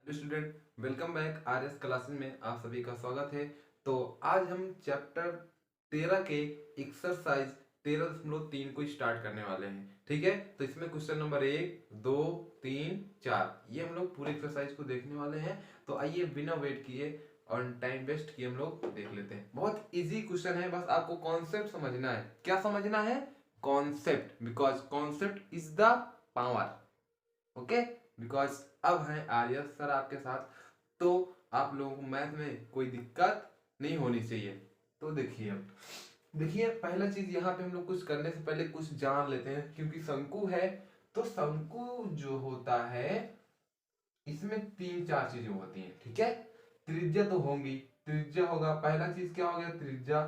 Hello student, welcome back R S classes में आप सभी का स्वागत है। तो आज हम चैप्टर 13 के एक्सरसाइज 13.3 को स्टार्ट करने वाले हैं। ठीक है, तो इसमें क्वेश्चन नंबर 1, 2, 3, 4 ये हम लोग पूरे एक्सरसाइज को देखने वाले हैं। तो आइए बिना वेट किए और टाइम वेस्ट किए हम लोग देख लेते हैं। बहुत इजी क्वेश्चन है, बस आपको कॉन्सेप्ट समझना है। क्या समझना है? Concept, because concept is the power. Okay, because अब हैं आर्य सर आपके साथ, तो आप लोगों को मैथ में कोई दिक्कत नहीं होनी चाहिए। तो देखिए, अब देखिए पहला चीज यहाँ पे हम लोग कुछ करने से पहले कुछ जान लेते हैं, क्योंकि शंकु है। तो शंकु जो होता है इसमें तीन चार चीजें होती हैं। ठीक है, त्रिज्या तो होंगी, त्रिज्या होगा, पहला चीज क्या हो गया, त्रिज्या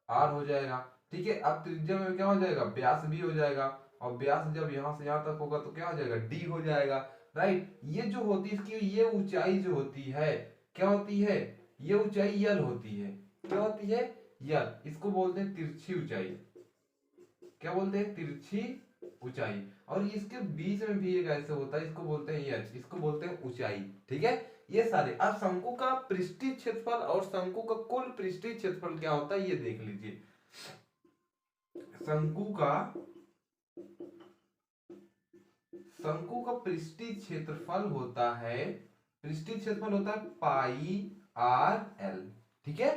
आर हो जाएगा। ठीक है, अब त्रिज्या में क्या हो जाएगा, व्यास भी हो जाएगा, और व्यास जब यहां से यहां तक होगा तो क्या हो जाएगा, डी हो जाएगा। राइट, ये जो होती है इसकी ये ऊंचाई जो होती है क्या होती है, ये ऊंचाई यल होती है। क्या होती है? यल। इसको बोलते हैं तिरछी ऊंचाई। क्या बोलते हैं? तिरछी ऊंचाई। और इसके बीच में भी एक ऐसे होता है, इसको बोलते हैं यच, इसको बोलते हैं ऊंचाई। ठीक है, ये सारे। अब शंकु का पृष्ठीय क्षेत्रफल और शंकु का कुल पृष्ठीय क्षेत्रफल क्या होता है ये देख लीजिए। शंकु का शंकु का पृष्ठीय क्षेत्रफल होता है, पृष्ठीय क्षेत्रफल होता है पाई आर एल। ठीक है,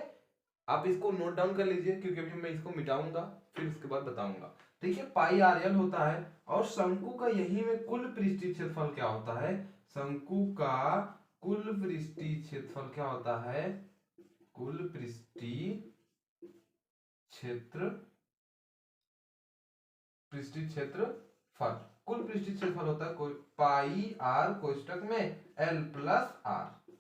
आप इसको नोट डाउन कर लीजिए, क्योंकि अभी मैं इसको मिटाऊंगा फिर उसके बाद बताऊंगा। ठीक है, पाई आर एल होता है। और शंकु का यही में कुल पृष्ठीय क्षेत्रफल क्या होता है, शंकु का कुल पृष्ठीय क्षेत्रफल क्या होता है, कुल पृष्ठीय क्षेत्र पृष्ठीय क्षेत्रफल, कुल पृष्ठीय क्षेत्रफल होता है पाई आर कोष्टक में एल प्लस आर।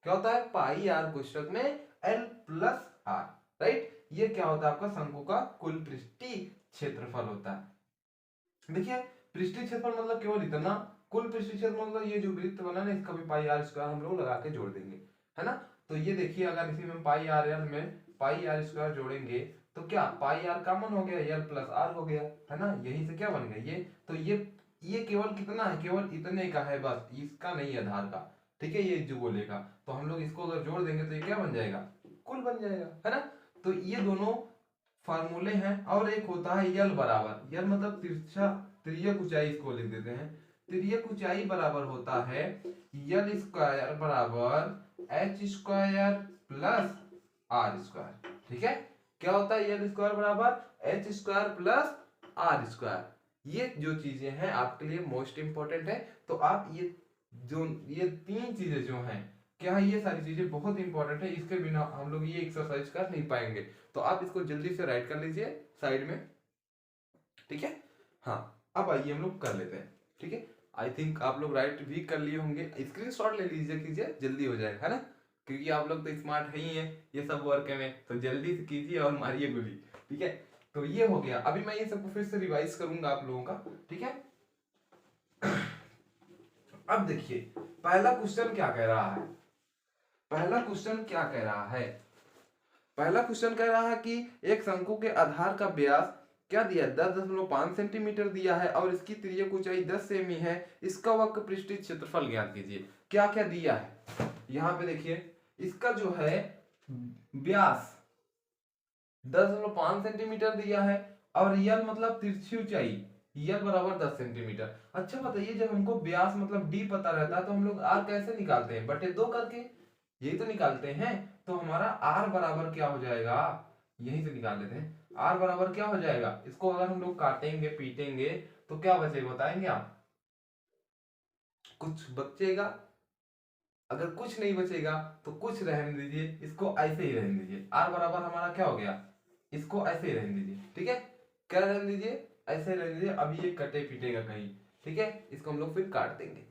क्या होता है? पाई आर कोष्टक में एल प्लस आर। राइट, ये क्या होता है आपका शंकु का कुल पृष्ठीय क्षेत्रफल होता है। देखिए, पृष्ठीय क्षेत्रफल मतलब केवल इतना, कुल पृष्ठीय क्षेत्रफल मतलब ये जो वृत्त बना ना, इसका भी पाई आर स्क्वायर हम लोग लगा के जोड़ देंगे, है ना। तो ये देखिए, अगर इसी में पाई आर एल में पाई आर स्क्वायर जोड़ेंगे तो क्या, पाई आर कॉमन हो गया, एल प्लस आर हो गया, है ना। यही से क्या बन गया ये, तो ये केवल कितना है, केवल इतने का है बस, इसका नहीं है आधार का। ठीक है, ये जो बोलेगा तो हम लोग इसको अगर जोड़ देंगे तो ये क्या बन जाएगा, कुल बन जाएगा, है ना। तो ये दोनों फार्मूले हैं। और एक होता है यल बराबर, यल मतलब तिरछा तिर्यक ऊंचाई, इसको लिख देते हैं। तिर्यक ऊंचाई बराबर होता है यल स्क्वायर बराबर H square plus R square. ठीक है, क्या होता है यल स्क्वायर बराबर H square plus R square. ये जो चीजें हैं आपके लिए मोस्ट इंपॉर्टेंट है। तो आप ये तीन चीजें जो हैं, क्या है, ये सारी चीजें बहुत इंपॉर्टेंट है, इसके बिना हम लोग ये एक्सरसाइज कर नहीं पाएंगे। तो आप इसको जल्दी से राइट कर लीजिए साइड में। ठीक है, हाँ, अब आइए हम लोग कर लेते हैं। ठीक है, आई थिंक आप लोग राइट भी कर लिए होंगे, स्क्रीनशॉट ले लीजिए, कीजिए, जल्दी हो जाएगा, है ना। क्योंकि आप लोग तो स्मार्ट है ही हैं ये सब वर्क में, तो जल्दी से कीजिए और मारिए गोली। ठीक है, तो ये हो गया। अभी मैं ये सबको फिर से रिवाइज करूंगा आप लोगों का। ठीक है, अब देखिए पहला क्वेश्चन क्या कह रहा है, पहला क्वेश्चन क्या कह रहा है, पहला क्वेश्चन कह रहा है कि एक शंकु के आधार का व्यास क्या दिया, 10.5 सेंटीमीटर दिया है और इसकी तिर्यक ऊंचाई 10 सेमी है। इसका वक्र पृष्ठीय क्षेत्रफल ज्ञात कीजिए। क्या क्या दिया है यहाँ पे देखिए, इसका जो है व्यास 10.5 सेंटीमीटर दिया है, और यल मतलब तिरछी ऊंचाई, यल बराबर 10 सेंटीमीटर। अच्छा बताइए, जब हमको व्यास मतलब डी पता रहता है तो हम लोग आर कैसे निकालते हैं, बटे 2 करके, यही तो निकालते हैं। तो हमारा आर बराबर क्या हो जाएगा, यहीं से निकाल लेते हैं। आर बराबर क्या हो जाएगा, इसको अगर हम लोग काटेंगे पीटेंगे तो क्या बचेगा बताएंगे आप, कुछ बचेगा? अगर कुछ नहीं बचेगा तो कुछ रहने दीजिए, इसको ऐसे ही रहने दीजिए। आर बराबर हमारा क्या हो गया, इसको ऐसे ही रहने दीजिए। ठीक है, क्या रहने दीजिए, ऐसे ही रहने दीजिए। अभी ये कटे पीटेगा कहीं। ठीक है, इसको हम लोग फिर काट देंगे।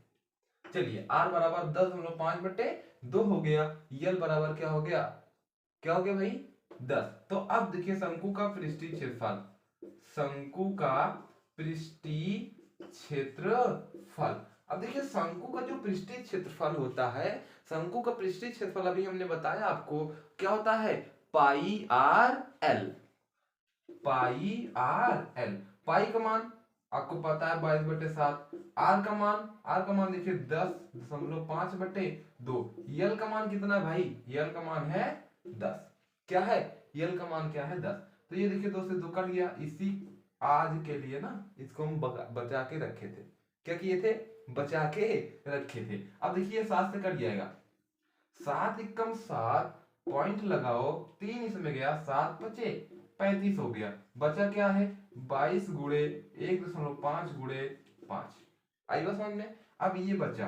चलिए, आर बराबर 10.5/2 हो गया, यल बराबर क्या हो गया, क्या हो गया भाई, 10। तो अब देखिए शंकु का पृष्ठीय क्षेत्रफल, शंकु का पृष्ठीय क्षेत्रफल। अब देखिए शंकु का जो पृष्ठीय क्षेत्रफल होता है, शंकु का पृष्ठीय क्षेत्रफल अभी हमने बताया आपको क्या होता है, पाई आर एल, पाई आर एल। पाई का मान आपको पता है 22/7। आर का मान देखिए 10.5/2। यल का मान कितना है भाई? यल का मान है 10। क्या है? यल का मान क्या है? 10। तो ये देखिए 2 से 2 कट गया। इसी आज के लिए ना इसको हम बचा के रखे थे। क्या किए थे? बचा के रखे थे। अब देखिए 7 से कट जाएगा। 7 एकम 7, पॉइंट लगाओ, 3 इसमें गया, 7 बचे 35 हो गया। बचा क्या है? 22 गुणे 1.5 गुणे 5। आई बात समझ में? अब ये बचा।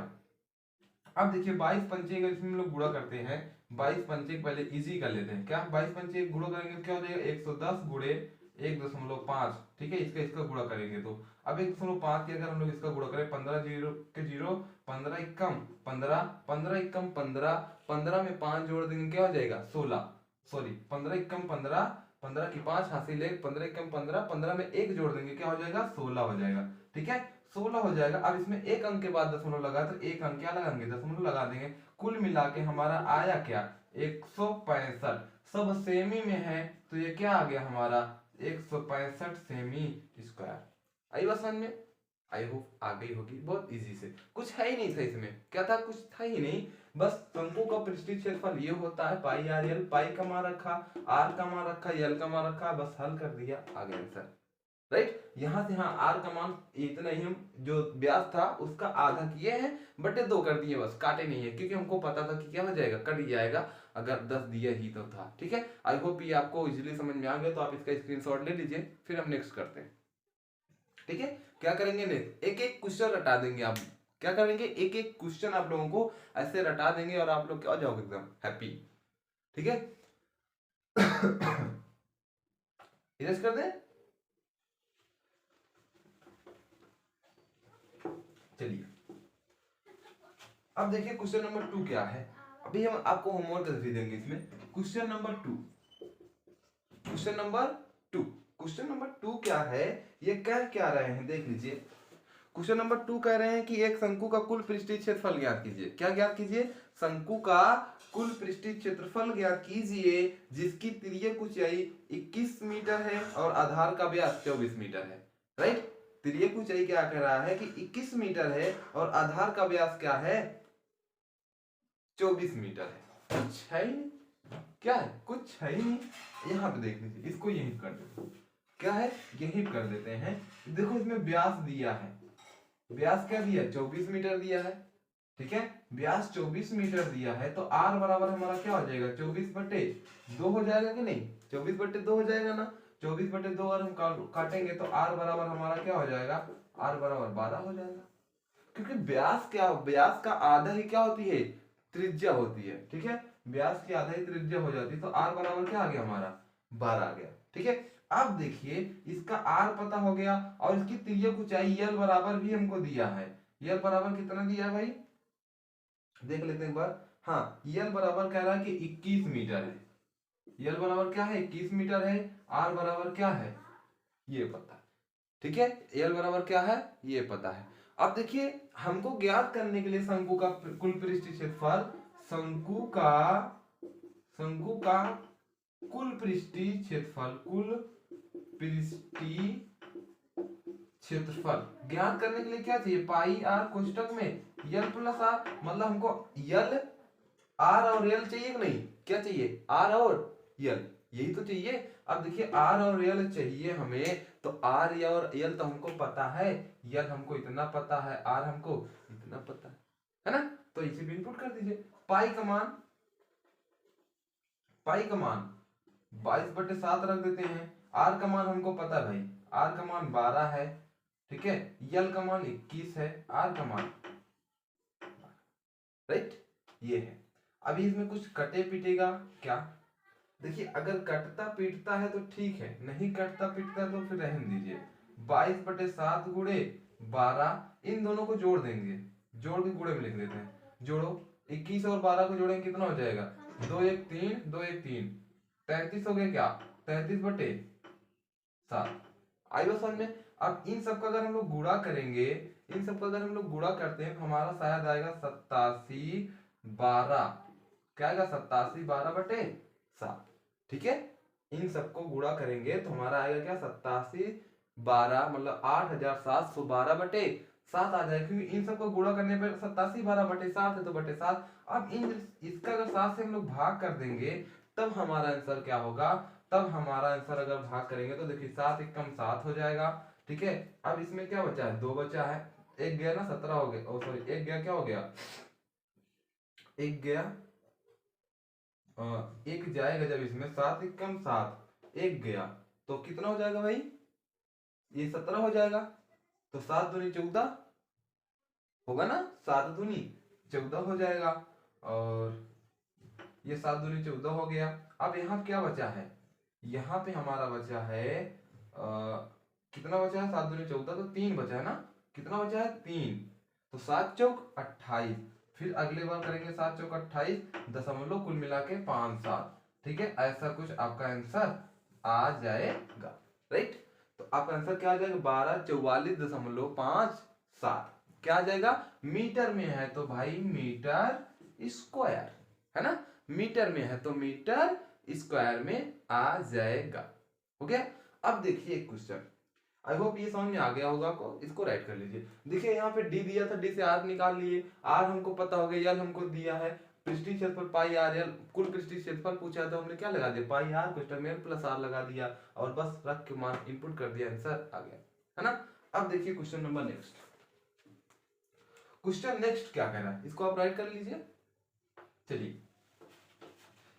अब देखिए 22 पंचे अगर इसमें हम लोग गुणा करते हैं, 22 पंचे पहले इजी कर लेते हैं। क्या 22 पंचे गुणा करेंगे क्या हो जाएगा? 110 गुणे 1.5। ठीक है, इसका गुणा करेंगे तो अब 1.5 के अगर हम लोग इसका गुणा करें, 15 जीरो के जीरो, 15 एकम 15, 15 एकम 15, 15 में 5 जोड़ देंगे क्या हो जाएगा? 16। सॉरी 15 एकम 15, 15 की 5 हासिल है, 15 एकम 15, 15 में 1 जोड़ देंगे क्या हो जाएगा? 16 हो जाएगा। ठीक है, 16 हो जाएगा। अब इसमें एक अंक के बाद दशमलव लगा तो एक अंक क्या लगाएंगे? दशमलव लगा देंगे। कुल मिला के हमारा आया क्या? 165। सब सेमी में है तो ये क्या आ गया हमारा? 165 सेमी स्क्वायर। आई बात समझ में? आई होप आ गई होगी। बहुत इजी से, कुछ है ही नहीं था इसमें। क्या था? कुछ था ही नहीं। बस शंकु का पृष्ठीय क्षेत्रफल ये होता है पाई आर एल। पाई का मान रखा, आर का मान रखा, एल का मान रखा, बस हल कर दिया, आ गया आंसर। राइट, यहां से यहां आर का मान इतना ही, हम जो व्यास था उसका आधा किए हैं, बटे 2 कर दिए, बस काटे नहीं है, क्योंकि हमको पता था कि क्या हो जाएगा? कट जाएगा अगर 10 दिया ही तो था। ठीक है, आई होप ये आपको इजीली समझ में आ गया। तो आप इसका स्क्रीनशॉट ले लीजिए, फिर हम नेक्स्ट करते हैं। ठीक है, क्या करेंगे नेक्स्ट? एक एक क्वेश्चन रटा देंगे। आप क्या करेंगे? एक एक क्वेश्चन आप लोगों को ऐसे रटा देंगे और आप लोग क्या हो जाओगे? एकदम हैप्पी। ठीक है, इरेज कर दें। चलिए अब देखिए क्वेश्चन नंबर 2 क्या है। अभी हम आपको होमवर्क दे देंगे इसमें। Question number 2, question number 2, question number 2 क्या है? ये कह क्या रहे हैं देख लीजिए। क्वेश्चन नंबर 2 कह रहे हैं कि एक शंकु का कुल पृष्ठीय क्षेत्रफल ज्ञात कीजिए। क्या ज्ञात कीजिए? शंकु का कुल पृष्ठीय क्षेत्रफल ज्ञात कीजिए जिसकी तिर्यक ऊंचाई 21 मीटर है और आधार का व्यास 24 मीटर है। राइट, तिर्यक ऊंचाई क्या कह रहा है कि 21 मीटर है और आधार का व्यास क्या है? 24 मीटर है। कुछ है ही नहीं। क्या है? कुछ है ही नहीं। यहाँ पे देख लीजिए, इसको यही कर देते हैं। क्या है? यही कर देते हैं। देखो इसमें व्यास दिया है, व्यास क्या दिया? 24 मीटर दिया है। ठीक है, व्यास 24 मीटर दिया है तो आर बराबर हमारा क्या हो जाएगा? 24/2 हो जाएगा कि नहीं? 24/2 हो जाएगा ना। 24/2 अगर हम काटेंगे तो आर बराबर हमारा क्या हो जाएगा? आर बराबर 12 हो जाएगा। क्योंकि व्यास क्या, व्यास का आधा ही क्या होती है? त्रिज्या होती है। ठीक है, व्यास की आधा ही त्रिज्या हो जाती है तो आर बराबर क्या आ गया हमारा? 12 आ गया। ठीक है, अब देखिए इसका आर पता हो गया और इसकी तिर्यक ऊंचाई यल बराबर भी हमको दिया है। यल बराबर कितना दिया है भाई? देख लेते हैं एक बार। हाँ, यल बराबर कह रहा है कि 21 मीटर है। यल बराबर क्या है? 21 मीटर है। आर बराबर क्या है? ये पता है। ठीक है, यल बराबर क्या है? ये पता है। अब देखिए हमको ज्ञात करने के लिए शंकु का कुल पृष्ठीय क्षेत्रफल, शंकु का कुल पृष्ठीय क्षेत्रफल, कुल पृष्ठीय क्षेत्रफल ज्ञात करने के लिए क्या चाहिए? पाई आर कोष्टक में यल प्लस आर। मतलब हमको यल, आर और यल चाहिए कि नहीं? क्या चाहिए? आर और यल, यही तो चाहिए। अब देखिए आर और यल चाहिए हमें, तो आर और यल तो हमको पता है, यल हमको इतना पता है, आर हमको इतना पता है ना? तो इसे भी इनपुट कर दीजिए। पाई का मान, पाई का मान 22/7 रख देते हैं। आर का मान हमको पता है भाई, आर का मान 12 है। ठीक है, यल का मान 21 है, आर का मान, राइट, ये है। अभी इसमें कुछ कटे पीटेगा क्या? देखिए अगर कटता पीटता है तो ठीक है, नहीं कटता पीटता है तो फिर रहने दीजिए। 22/7 गुणे 12, इन दोनों को जोड़ देंगे, जोड़ के गुणे में लिख देते हैं। जोड़ो, 21 और 12 को जोड़ेंगे कितना हो जाएगा? 2 1 3, 2 1 3, 33 हो गया क्या? 33/7। आई बात समझ में? अब इन सब का अगर हम लोग गुणा करेंगे, इन सब का अगर हम लोग गुणा करते हैं तो हमारा शायद आएगा 87/12। क्या आएगा? 87/12/7। ठीक है, इन सबको गुणा करेंगे तो हमारा आएगा क्या? 87 12 मतलब 8712 बटे 7 आ जाएगा, क्योंकि इन सबको गुणा करने पर 87 12 बटे 7 है तो बटे 7। अब इन इसका अगर 7 से हम लोग भाग कर देंगे तब हमारा आंसर क्या होगा, तब हमारा आंसर अगर भाग करेंगे तो देखिए 7 एकम 7 हो जाएगा। ठीक है, अब इसमें क्या बचा है, 2 बचा है, एक गया ना 17 हो गया, ओ सॉरी एक गया, क्या हो गया, एक गया, एक जाएगा जब इसमें 7 एकम 7, एक गया तो कितना हो जाएगा भाई, ये 17 हो जाएगा। तो 7 दूनी 14 होगा ना, 7 दूनी 14 हो जाएगा, और ये 7 दूनी 14 हो गया। अब यहाँ क्या बचा है, यहाँ पे हमारा बचा है कितना बचा है, 7 दूनी 14 तो 3 बचा है ना, कितना बचा है 3, तो 7 चौक 28, फिर अगले बार करेंगे 7 चौक 28 दशमलव कुल मिला के 5 7। ठीक है, ऐसा कुछ आपका आंसर आ जाएगा, राइट। तो आपका आंसर क्या आ जाएगा, 1244.57, क्या आ जाएगा, मीटर में है तो भाई मीटर स्क्वायर, है ना, मीटर में है तो मीटर स्क्वायर में आ जाएगा। हो गया। अब देखिए एक क्वेश्चन, आई होप ये समझ में आ गया होगा आपको, इसको राइट कर लीजिए। देखिए यहाँ पे डी दिया था, डी से आर निकाल लिए, आर हमको पता हो गया, यल हमको दिया है, पृष्ठीय क्षेत्रफल पाई आर एल, कुल पृष्ठीय क्षेत्रफल पूछा है तो हमने क्या लगा दिया, पाई आर क्वेश्चन में प्लस आर लगा दिया और बस रख के मान इनपुट कर दिया, आंसर आ गया, है ना। अब देखिए question number next, question next क्या कह रहा है, इसको आप राइट कर लीजिए। चलिए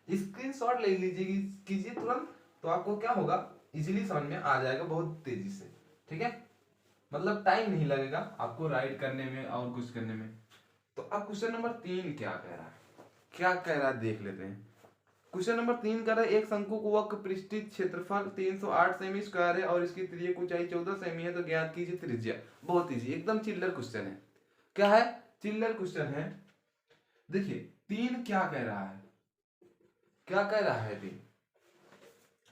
स्क्रीनशॉट ले लीजिए कीजिए तुरंत, तो आपको क्या होगा, इजीली समझ में आ जाएगा बहुत तेजी से। ठीक है, मतलब टाइम नहीं लगेगा आपको राइट करने में और कुछ करने में। तो अब क्वेश्चन नंबर 3 क्या कह रहा है, क्या कह रहा है देख लेते हैं। क्वेश्चन नंबर 3 कह रहा है एक शंकु को वक्र पृष्ठीय क्षेत्रफल 308 सेमी स्क्वायर है और इसकी त्रिज्या ऊंचाई 14 सेमी है, तो ज्ञात कीजिए त्रिज्या। बहुत इजी, एकदम चिल्लर क्वेश्चन है। क्या है, चिल्लर क्वेश्चन है। देखिए 3 क्या कह रहा है, क्या कह रहा है, 3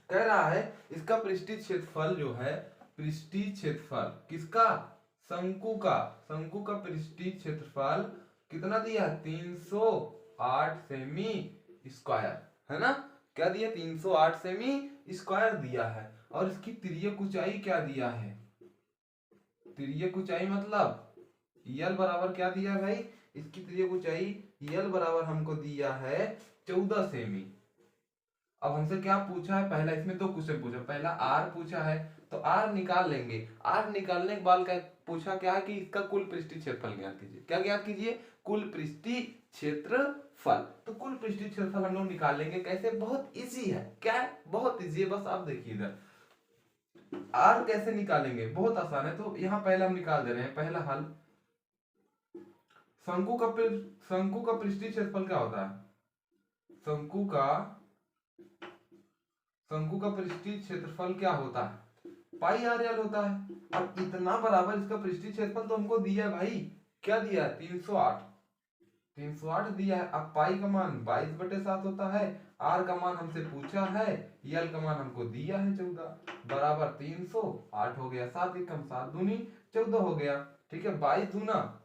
कह रहा है इसका पृष्ठीय क्षेत्रफल जो है, पृष्ठीय क्षेत्रफल किसका, शंकु का, शंकु का पृष्ठीय क्षेत्रफल कितना दिया, 308 सेमी स्क्वायर, है ना, क्या दिया, 308 सेमी स्क्वायर दिया है, और इसकी तिर्यक ऊंचाई क्या दिया है, तिर्यक ऊंचाई मतलब यल बराबर क्या दिया है भाई, इसकी तिर्यक ऊंचाई यल बराबर हमको दिया है 14 सेमी। अब हमसे क्या पूछा है, पहला इसमें दो क्वेश्चन पूछा, पहला आर पूछा है तो आर निकाल लेंगे, आर निकालने के बाद क्या पूछा, क्या है कि इसका कुल पृष्ठीय क्षेत्रफल ज्ञात कीजिए। क्या ज्ञात कीजिए, कुल पृष्ठीय क्षेत्रफल। तो कुल पृष्ठीय क्षेत्रफल हम लोग निकाल लेंगे, कैसे, बहुत इजी है, क्या है, बहुत इजी है, बस आप देखिए इधर आर कैसे निकालेंगे, बहुत आसान है। तो यहाँ पहला हम निकाल दे रहे हैं, पहला हल, शंकु का पृष्ठीय क्षेत्रफल क्या होता है, शंकु का पृष्ठीय क्षेत्रफल क्या होता है, पाई आर एल होता है। अब इतना बराबर इसका पृष्ठीय क्षेत्रफल तो हमको दिया है भाई, क्या दिया है, 308 दिया है। अब पाई का मान 22/7 होता है, आर का मान हमसे पूछा है, यल का मान हमको दिया है 14, बराबर 308 हो गया, 7 एकम 7 दूनी 14 हो गया। ठीक है, 22 दूना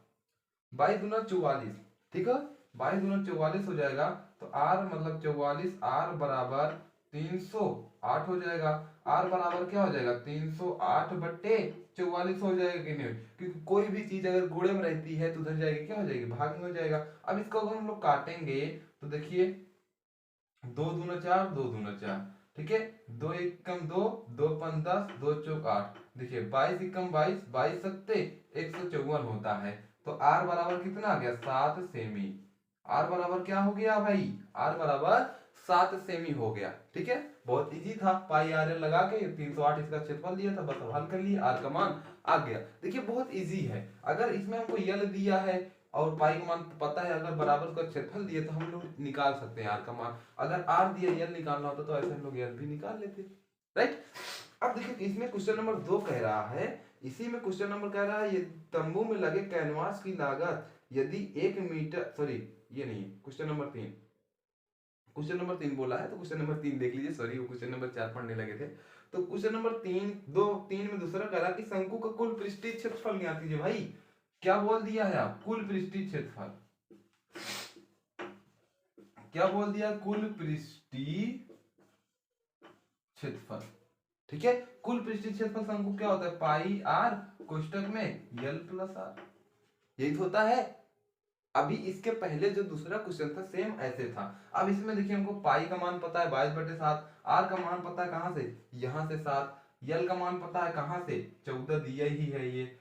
44, ठीक है, 22 दूना 44 हो जाएगा, तो आर मतलब 44, आर बराबर 308 हो जाएगा। आर बराबर क्या हो जाएगा, 308 बट्टे 44 हो जाएगा कि नहीं, क्योंकि कोई भी चीज अगर गुणे में रहती है तो उधर जाएगी, क्या हो जाएगी, भाग में हो जाएगा। अब इसको अगर हम लोग काटेंगे तो देखिए 2 दूना 4, 2 दूना 4, ठीक है, 2 एकम 2, 2 पन 10, 2 चौक 8, देखिए 22 एकम 22, 22 सत्ते 154 होता है। तो आर बराबर कितना आ गया, 7 सेमी। आर बराबर क्या हो गया भाई, आर बराबर 7 सेमी हो गया। ठीक है, बहुत इजी था, पाई आर एल लगा के 308 इसका क्षेत्रफल दिया था, बस हल कर लिए, आर का मान आ गया। देखिए बहुत इजी है, अगर इसमें हमको यल दिया है और पाई का मान पता है, अगर बराबर का क्षेत्रफल दिए तो हम लोग निकाल सकते हैं आर का मान। अगर आर दिया यल निकालना होता तो ऐसे हम लोग यल भी निकाल लेते, राइट। अब देखिए इसमें क्वेश्चन नंबर 2 कह रहा है, इसी में क्वेश्चन नंबर कह रहा है, ये तंबू में लगे कैनवास की लागत यदि 1 मीटर, सॉरी ये नहीं, क्वेश्चन नंबर 3, क्वेश्चन नंबर 3 बोला है तो क्वेश्चन नंबर 3 देख लीजिए, सॉरी वो क्वेश्चन नंबर 4 पढ़ने लगे थे। तो क्वेश्चन नंबर 3 में दूसरा कह रहा कि शंकु का कुल पृष्ठीय क्षेत्रफल ज्ञात कीजिए। भाई क्या बोल दिया है आप, कुल पृष्ठीय क्षेत्रफल, क्या बोल दिया, कुल पृष्ठीय क्षेत्रफल। ठीक है, कुल पृष्ठीय क्षेत्रफल शंकु क्या होता है, पाई आर कोष्टक में एल प्लस आर, यही तो होता है। अभी इसके पहले जो दूसरा क्वेश्चन था सेम ऐसे था। अब इसमें देखिए हमको पाई का मान पता है 22/7, आर का मान पता है कहां से, यहां से 7, यल का मान पता है कहां से 14 दिया ही है ये,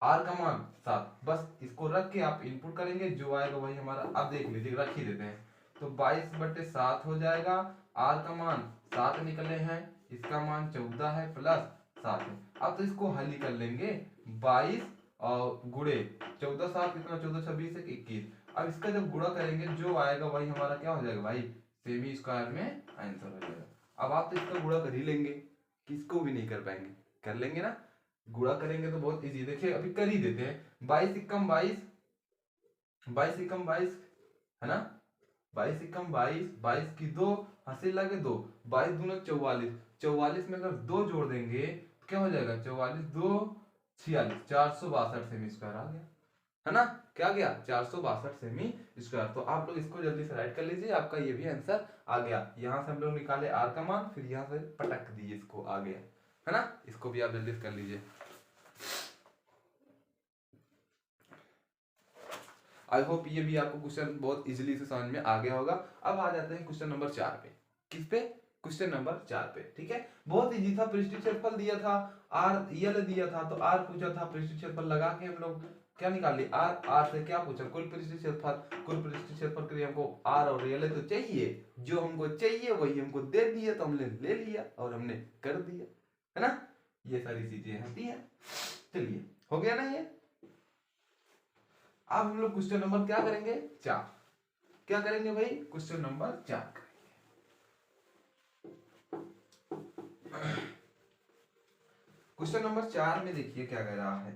आर का मान 7। बस इसको रख के आप इनपुट करेंगे, जो आएगा वही हमारा, अब देख लीजिए रख ही देते हैं, तो 22/7 हो जाएगा, आर का मान 7 निकले हैं, इसका मान 14 है प्लस 7 है। अब तो इसको हल ही कर लेंगे, 22 और गुणे 14 7 कितना, 14 26 एक 21। अब इसका जब गुणा करेंगे जो आएगा वही हमारा क्या हो जाएगा भाई, सेमी स्क्वायर में आंसर हो जाएगा। अब आप तो इसका गुणा कर ही लेंगे, किसको भी नहीं कर पाएंगे, कर लेंगे ना, गुणा करेंगे तो बहुत इजी। देखिए अभी कर ही देते हैं, 22 एकम 22, 22 एकम 22 है ना, 22 एकम 22, 22 की 2 हासिल लगे 2, 22 दूना 44, 44 में अगर 2 जोड़ देंगे तो क्या हो जाएगा, 44 2 46, 462 सेमी स्क्वायर आ गया, है ना, क्या गया 462 सेमी स्क्वायर। तो आप लोग इसको जल्दी से राइट कर लीजिए, आपका ये भी आंसर आ गया। यहां से हम लोग निकाले आर का मान, फिर यहां से पटक दिए, इसको आ गया, है ना, इसको भी आप जल्दी से कर लीजिए। आई होप ये भी आपको क्वेश्चन बहुत इजीली से समझ में आ गया होगा। अब आ जाते हैं क्वेश्चन नंबर 4 पे। किस पे, क्वेश्चन नंबर 4 पे, ठीक है, बहुत इजी था। पृष्ठीय क्षेत्रफल दिया था, आर यल दिया था, तो आर पूछा था, पृष्ठीय क्षेत्रफल लगा के हम लोग क्या निकाल लिए, आर, आर से क्या पूछा, कुल पृष्ठीय क्षेत्रफल, कुल पृष्ठीय क्षेत्रफल के लिए हमको आर और यल तो चाहिए, जो हमको चाहिए वही हमको दे दिया, तो हमने ले लिया और हमने कर दिया, है ना, ये सारी चीजें होती है। चलिए हो गया ना ये। अब हम लोग क्वेश्चन नंबर क्या करेंगे, 4, क्या करेंगे भाई, क्वेश्चन नंबर 4 क्वेश्चन नंबर 4 में देखिए क्या कह रहा है।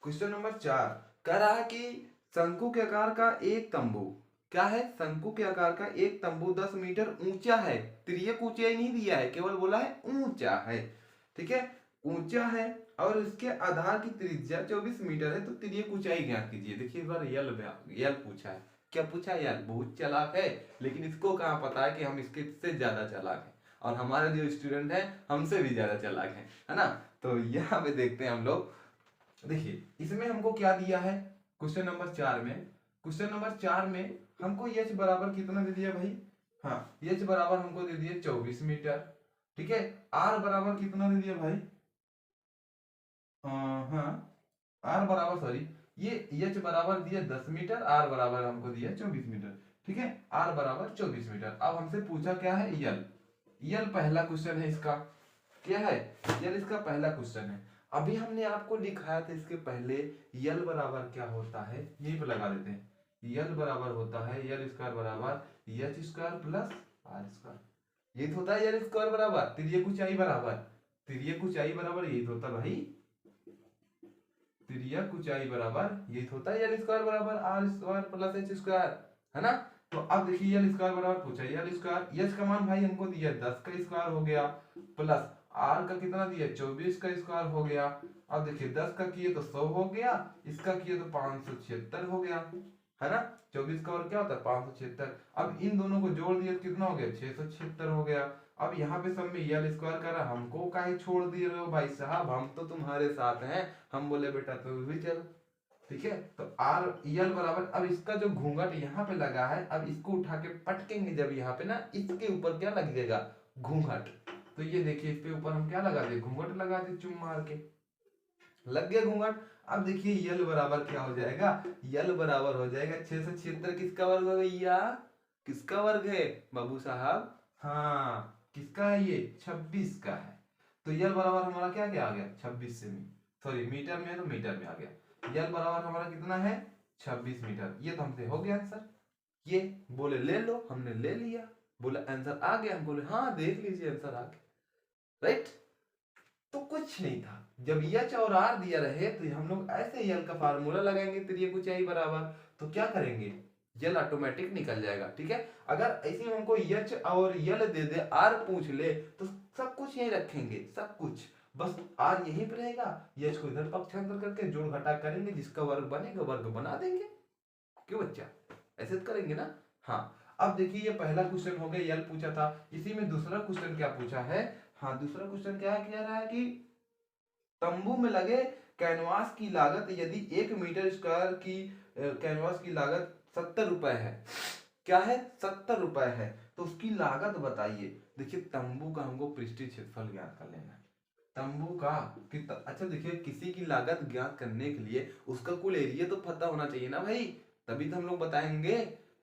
क्वेश्चन नंबर 4 कह रहा है कि शंकु के आकार का एक तंबू, क्या है, शंकु के आकार का एक तंबू 10 मीटर ऊंचा है, तिर्यक ऊंचाई नहीं दिया है, केवल बोला है ऊंचा है, ठीक है, ऊंचा है, और इसके आधार की त्रिज्या 24 मीटर है, तो तिर्यक ऊंचाई ज्ञात कीजिए। देखिए इस बार यल पूछा है, क्या पूछा है, यल, बहुत चालाक है, लेकिन इसको कहाँ पता है कि हम इसके से ज्यादा चालाक हैं, और हमारे जो स्टूडेंट हैं हमसे भी ज्यादा चालाक हैं, है ना। तो यहाँ पे देखते हैं हम लोग, देखिए इसमें हमको क्या दिया है, क्वेश्चन नंबर 4 में, क्वेश्चन नंबर 4 में हमको h बराबर कितना दे दिया भाई, हाँ h बराबर हमको दे दिया 24 मीटर, ठीक है, r बराबर कितना दे दिया भाई, हाँ r बराबर, सॉरी, ये h बराबर दिया 10 मीटर, r बराबर हमको दिया 24 मीटर, ठीक है, r बराबर 24 मीटर। अब हमसे पूछा क्या है, यल पहला क्वेश्चन है इसका, क्या है, यल इसका पहला क्वेश्चन है। अभी हमने आपको लिखाया था इसके पहले, यल बराबर क्या होता है, यहीं पे लगा देते हैं, यल बराबर होता है यल स्क्वायर बराबर H square plus R square, ये तो होता है यल स्क्वायर बराबर तिर्यक ऊंचाई बराबर, तिर्यक ऊंचाई बराबर यही तो होता है भाई, तिर्यक ऊंचाई बराबर यही तो होता है यल स्क्वायर बराबर R square plus H square, है ना। तो अब देखिए यल स्क्वायर बराबर पूछा, यल स्क्वायर, यच का मान भाई हमको दिया 10 का स्क्वायर हो गया, प्लस आर का कितना दिया 24 का स्क्वायर हो गया। अब देखिए 10 का किए तो 100 हो गया, इसका किए तो 576 हो गया, है ना, 24 का और क्या होता है 576। अब इन दोनों को जोड़ दिए तो कितना हो गया 676 हो गया। अब यहाँ पे सब में यल स्क्वायर कर रहा, हमको काहे छोड़ दिए रहे हो भाई साहब, हम तो तुम्हारे साथ हैं, हम बोले बेटा तू भी चल, ठीक है। तो आर यल बराबर, अब इसका जो घूंघट यहाँ पे लगा है, अब इसको उठा के पटकेंगे जब यहाँ पे ना, इसके ऊपर क्या लग जाएगा, घूंघट, तो ये देखिए इस पे ऊपर हम क्या लगा दे, घूंघट लगा दे, चुम मार के लग गया घूंघट। अब देखिए यल बराबर क्या हो जाएगा, यल बराबर हो जाएगा 676, किसका वर्ग है भैया, किसका वर्ग है बाबू साहब, हाँ किसका है ये 26 का है। तो यल बराबर हमारा क्या क्या आ गया 26 सेमी, सॉरी मीटर में है तो मीटर में आ गया, यल बराबर हमारा कितना है 26 मीटर। ये तो हमसे हो गया आंसर, ये बोले ले लो, हमने ले लिया, बोले आंसर आ गया, हम बोले हाँ देख लीजिए आंसर आ गया, राइट। तो कुछ नहीं था, जब एच और आर दिया रहे तो हम लोग ऐसे यल का फार्मूला लगाएंगे, तिर्यक ऊंचाई बराबर, तो क्या करेंगे यल ऑटोमेटिक निकल जाएगा, ठीक है। अगर ऐसे में हमको एच और यल दे दे, आर पूछ ले, तो सब कुछ यही रखेंगे, सब कुछ, बस आर यहीं पे रहेगा, एच को इधर पक्षांतर करके जोड़ घटा करेंगे, जिसका वर्ग बनेगा वर्ग बना देंगे, क्यों बच्चा, ऐसे तो करेंगे ना। हाँ अब देखिए ये पहला क्वेश्चन हो गया, यल पूछा था, इसी में दूसरा क्वेश्चन क्या पूछा है, हाँ, दूसरा क्वेश्चन क्या है, कह रहा है कि तंबू में लगे कैनवास की लागत यदि 1 मीटर स्क्वायर की कैनवास की लागत 70 रुपए है। क्या है, 70 रुपए है, तो उसकी लागत बताइए। देखिए तंबू का हमको पृष्ठीय क्षेत्रफल ज्ञात कर लेना है। तंबू का अच्छा देखिए, किसी की लागत ज्ञात करने के लिए उसका कुल एरिया तो पता होना चाहिए ना भाई, तभी तो हम लोग बताएंगे।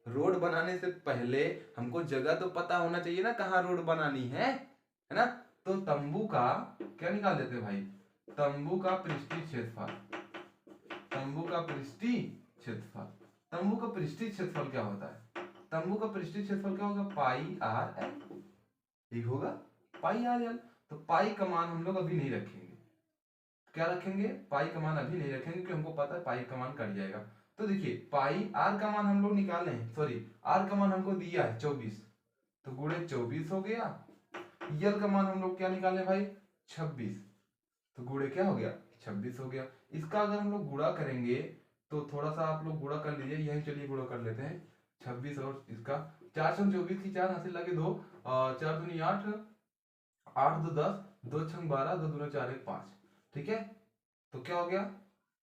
रोड बनाने से पहले हमको जगह तो पता होना चाहिए ना, कहाँ रोड बनानी है ना। तो तंबू का क्या निकाल देते हैं भाई, तंबू का पृष्ठीय क्षेत्रफल, तंबू का पृष्ठीय क्षेत्रफल। तंबू का पृष्ठीय क्षेत्रफल क्या होता है, तंबू का पृष्ठीय क्षेत्रफल क्या होगा, पाई आर एल, ठीक होगा, पाई आर एल। तो पाई का मान हम लोग अभी नहीं रखेंगे, क्या रखेंगे, पाई का मान अभी नहीं रखेंगे क्योंकि हमको पता है पाई का मान कट जाएगा। तो देखिए पाई आर का मान हम लोग निकाले हैं, सॉरी आर का मान हमको दिया है 24, तो गुणे 24 हो गया। यल का मान हम लोग क्या निकाले भाई, 26, तो गुणे क्या हो गया, 26 हो गया। इसका अगर हम लोग गुणा करेंगे तो थोड़ा सा आप लोग गुणा कर लीजिए, यही चलिए गुणा कर लेते हैं 26 और इसका 4 छंग 24 की 4 हासिल लगे 2, 4 दूनी 8, 8 दो 10, 2 छंग 12, 2 दूना 4 1 5, ठीक है। तो क्या हो गया,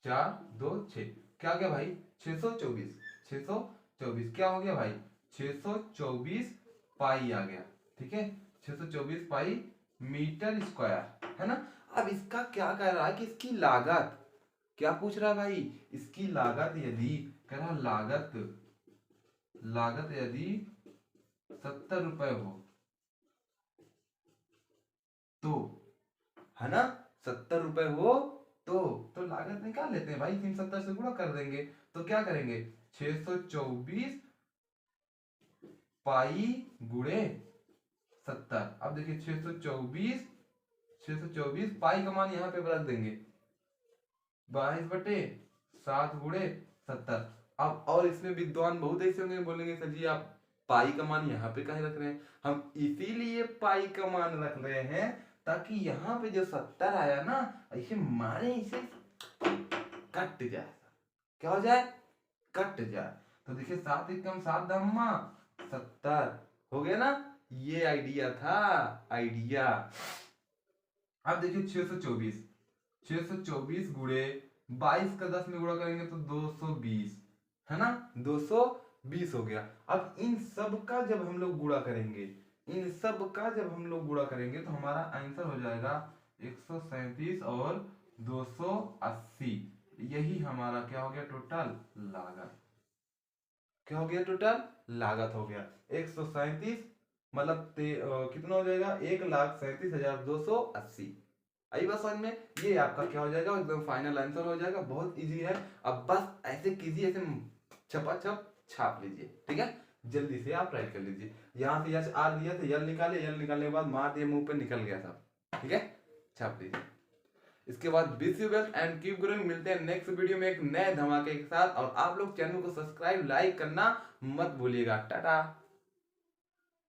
4 2 6, क्या हो गया भाई 624, 624 क्या हो गया भाई 624 पाई आ गया, ठीक है, 624 पाई मीटर स्क्वायर, है ना। अब इसका क्या कह रहा है कि इसकी लागत, क्या पूछ रहा है भाई, इसकी लागत यदि, कह रहा लागत, लागत यदि 70 रुपए हो तो, है ना, 70 रुपए हो तो लागत निकाल लेते हैं भाई, 370 से गुणा कर देंगे। तो क्या करेंगे 624 पाई गुणे 70। अब देखिए 624 पाई का मान यहाँ पे रख देंगे 22/7 गुणे 70। अब और इसमें विद्वान बहुत ऐसे होंगे बोलेंगे सर जी आप पाई का मान यहाँ पे काहे रख रहे हैं, हम इसीलिए पाई का मान रख रहे हैं ताकि यहाँ पे जो 70 आया ना, ऐसे मारे इसे कट जाए, क्या हो जाए, कट जाए। तो देखिए 7 एकम 7 धम्मा 70 हो गया ना, ये आइडिया था, आइडिया। अब देखिए 624 गुणे 22 का 10 में गुणा करेंगे तो 220, है ना, 220 हो गया। अब इन सब का जब हम लोग गुणा करेंगे, इन सब का जब हम लोग गुणा करेंगे तो हमारा आंसर हो जाएगा 137 और 280, यही हमारा क्या हो गया टोटल लागत, क्या हो गया टोटल लागत हो गया 137, मतलब कितना हो जाएगा 1,37,280। आई बात समझ में, ये आपका क्या हो जाएगा एकदम फाइनल आंसर हो जाएगा, बहुत इजी है। अब बस ऐसे कीजिए, ऐसे छपाछप छाप लीजिए, ठीक है, जल्दी से आप राइट कर लीजिए। यहाँ से यस आर दिया था, यल निकाले, यल निकालने के बाद मार दिया, मुंह पे निकल गया सब, ठीक है, छाप लीजिए। इसके बाद wish you best and keep growing. मिलते हैं नेक्स्ट वीडियो में एक नए धमाके के साथ, और आप लोग चैनल को सब्सक्राइब लाइक करना मत भूलिएगा। टाटा।